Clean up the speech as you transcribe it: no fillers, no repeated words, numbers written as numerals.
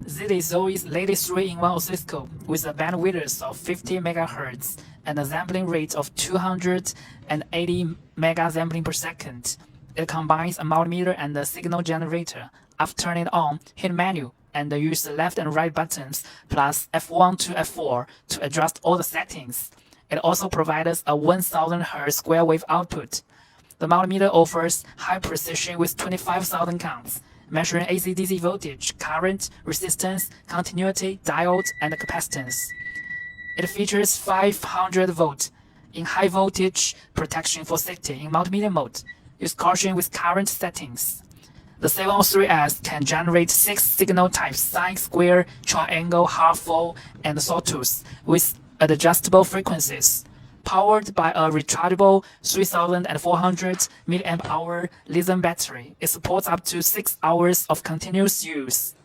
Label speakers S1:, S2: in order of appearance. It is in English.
S1: This is Zoe's latest 3-in-1 oscilloscope with a bandwidth of 50 MHz and a sampling rate of 280 megasampling per second. It combines a multimeter and a signal generator. After turning it on, hit menu and use the left and right buttons plus F1 to F4 to adjust all the settings. It also provides a 1000 Hz square wave output. The multimeter offers high precision with 25,000 counts, measuring AC/DC voltage, current, resistance, continuity, diode, and capacitance. It features 500 volt in high voltage protection for safety in multimeter mode. Use caution with current settings. The 703S can generate 6 signal types: sine, square, triangle, half-full, and sawtooth with adjustable frequencies. Powered by a rechargeable 3400 mAh lithium battery, it supports up to 6 hours of continuous use.